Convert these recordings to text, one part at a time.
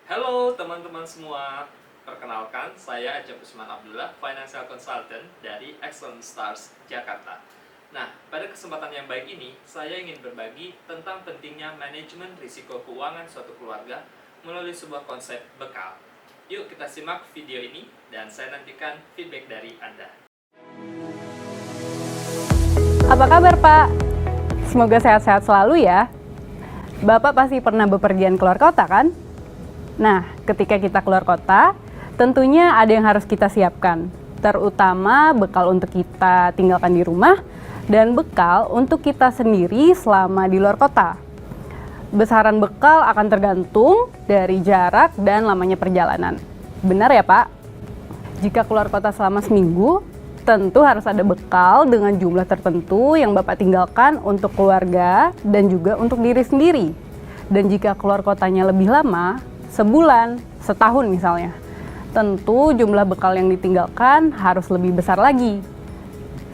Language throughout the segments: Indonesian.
Halo teman-teman semua, perkenalkan saya Ajab Usman Abdullah, Financial Consultant dari Excellent Stars, Jakarta. Nah, pada kesempatan yang baik ini, saya ingin berbagi tentang pentingnya manajemen risiko keuangan suatu keluarga melalui sebuah konsep bekal. Yuk kita simak video ini dan saya nantikan feedback dari Anda. Apa kabar Pak? Semoga sehat-sehat selalu ya. Bapak pasti pernah bepergian keluar kota kan? Nah, ketika kita keluar kota, tentunya ada yang harus kita siapkan, terutama bekal untuk kita tinggalkan di rumah dan bekal untuk kita sendiri selama di luar kota. Besaran bekal akan tergantung dari jarak dan lamanya perjalanan. Benar ya Pak? Jika keluar kota selama seminggu, tentu harus ada bekal dengan jumlah tertentu yang Bapak tinggalkan untuk keluarga dan juga untuk diri sendiri. Dan jika keluar kotanya lebih lama, sebulan, setahun misalnya, tentu jumlah bekal yang ditinggalkan harus lebih besar lagi.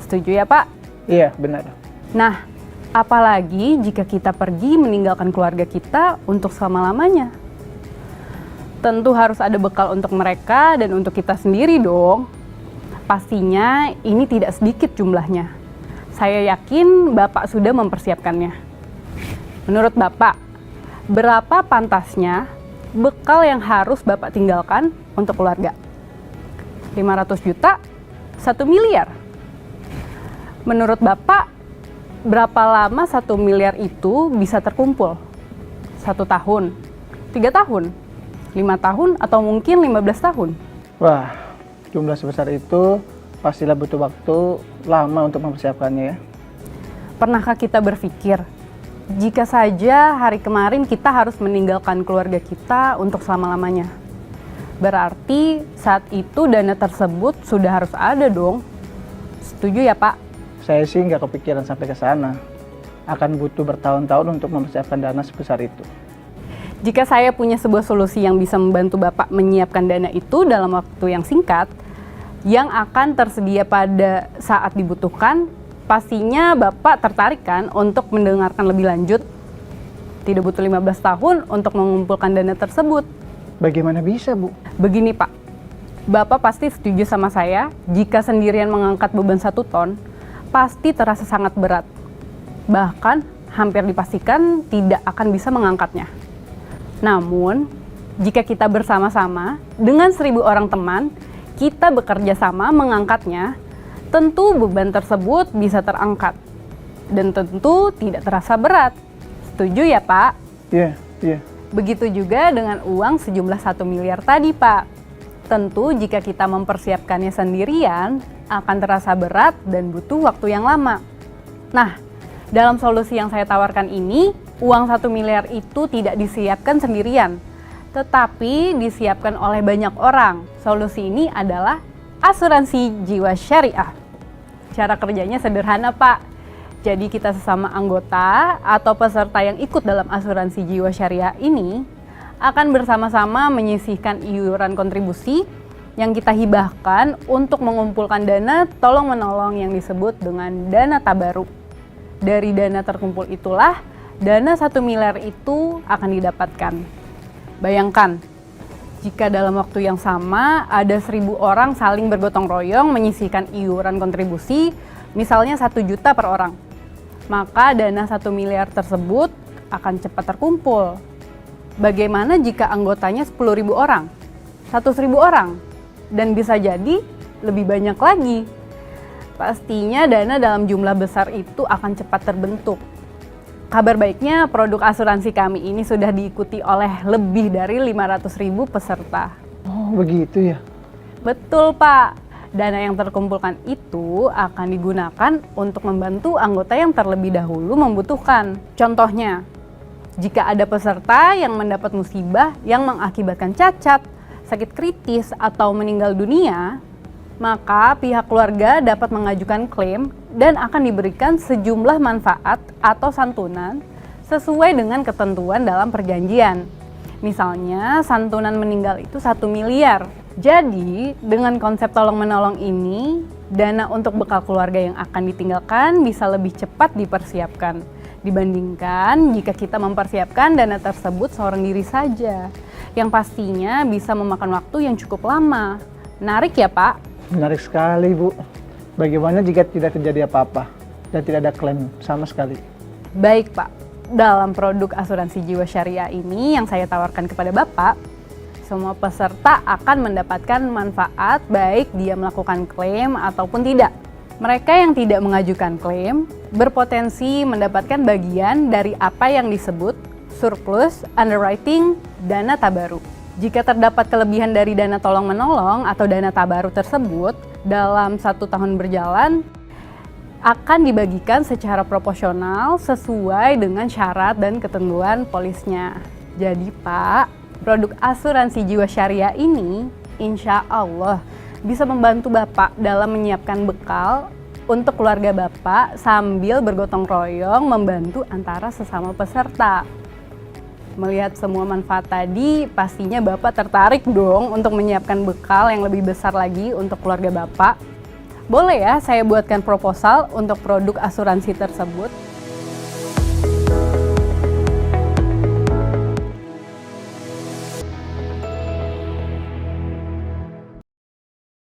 Setuju ya Pak? Iya, benar. Nah, apalagi jika kita pergi meninggalkan keluarga kita untuk selama-lamanya. Tentu harus ada bekal untuk mereka dan untuk kita sendiri dong. Pastinya ini tidak sedikit jumlahnya. Saya yakin Bapak sudah mempersiapkannya. Menurut Bapak, berapa pantasnya bekal yang harus Bapak tinggalkan untuk keluarga? 500 juta? 1 miliar? Menurut Bapak, berapa lama 1 miliar itu bisa terkumpul? 1 tahun? 3 tahun? 5 tahun? Atau mungkin 15 tahun? Wah, jumlah sebesar itu pastilah butuh waktu lama untuk mempersiapkannya ya. Pernahkah kita berpikir, jika saja hari kemarin kita harus meninggalkan keluarga kita untuk selama-lamanya? Berarti saat itu dana tersebut sudah harus ada dong. Setuju ya Pak? Saya sih nggak kepikiran sampai ke sana. Akan butuh bertahun-tahun untuk mempersiapkan dana sebesar itu. Jika saya punya sebuah solusi yang bisa membantu Bapak menyiapkan dana itu dalam waktu yang singkat, yang akan tersedia pada saat dibutuhkan, pastinya Bapak tertarik kan untuk mendengarkan lebih lanjut? Tidak butuh 15 tahun untuk mengumpulkan dana tersebut. Bagaimana bisa, Bu? Begini Pak, Bapak pasti setuju sama saya, jika sendirian mengangkat beban 1 ton, pasti terasa sangat berat. Bahkan hampir dipastikan tidak akan bisa mengangkatnya. Namun, jika kita bersama-sama dengan 1.000 orang teman, kita bekerja sama mengangkatnya, tentu beban tersebut bisa terangkat. Dan tentu tidak terasa berat. Setuju ya Pak? Iya. Begitu juga dengan uang sejumlah 1 miliar tadi Pak. Tentu jika kita mempersiapkannya sendirian, akan terasa berat dan butuh waktu yang lama. Nah, dalam solusi yang saya tawarkan ini, uang 1 miliar itu tidak disiapkan sendirian, tetapi disiapkan oleh banyak orang. Solusi ini adalah asuransi jiwa syariah. Cara kerjanya sederhana Pak. Jadi kita sesama anggota atau peserta yang ikut dalam asuransi jiwa syariah ini akan bersama-sama menyisihkan iuran kontribusi yang kita hibahkan untuk mengumpulkan dana tolong-menolong yang disebut dengan dana tabaruk. Dari dana terkumpul itulah dana 1 miliar itu akan didapatkan. Bayangkan, jika dalam waktu yang sama ada 1.000 orang saling bergotong royong menyisihkan iuran kontribusi, misalnya 1 juta per orang, maka dana 1 miliar tersebut akan cepat terkumpul. Bagaimana jika anggotanya 10.000 orang, 100.000 orang, dan bisa jadi lebih banyak lagi? Pastinya dana dalam jumlah besar itu akan cepat terbentuk. Kabar baiknya, produk asuransi kami ini sudah diikuti oleh lebih dari 500.000 peserta. Oh, begitu ya? Betul Pak, dana yang terkumpulkan itu akan digunakan untuk membantu anggota yang terlebih dahulu membutuhkan. Contohnya, jika ada peserta yang mendapat musibah yang mengakibatkan cacat, sakit kritis, atau meninggal dunia, maka pihak keluarga dapat mengajukan klaim dan akan diberikan sejumlah manfaat atau santunan sesuai dengan ketentuan dalam perjanjian. Misalnya, santunan meninggal itu 1 miliar. Jadi, dengan konsep tolong-menolong ini, dana untuk bekal keluarga yang akan ditinggalkan bisa lebih cepat dipersiapkan dibandingkan jika kita mempersiapkan dana tersebut seorang diri saja. yang pastinya bisa memakan waktu yang cukup lama. Menarik ya Pak? Menarik sekali, Bu. Bagaimana jika tidak terjadi apa-apa dan tidak ada klaim sama sekali? Baik Pak, dalam produk asuransi jiwa syariah ini yang saya tawarkan kepada Bapak, semua peserta akan mendapatkan manfaat baik dia melakukan klaim ataupun tidak. Mereka yang tidak mengajukan klaim berpotensi mendapatkan bagian dari apa yang disebut surplus, underwriting, dana tabaru. Jika terdapat kelebihan dari dana tolong-menolong atau dana tabaru tersebut dalam 1 tahun berjalan, akan dibagikan secara proporsional sesuai dengan syarat dan ketentuan polisnya. Jadi Pak, produk asuransi jiwa syariah ini insya Allah bisa membantu Bapak dalam menyiapkan bekal untuk keluarga Bapak sambil bergotong royong membantu antara sesama peserta. Melihat semua manfaat tadi, pastinya Bapak tertarik dong untuk menyiapkan bekal yang lebih besar lagi untuk keluarga Bapak. Boleh ya saya buatkan proposal untuk produk asuransi tersebut?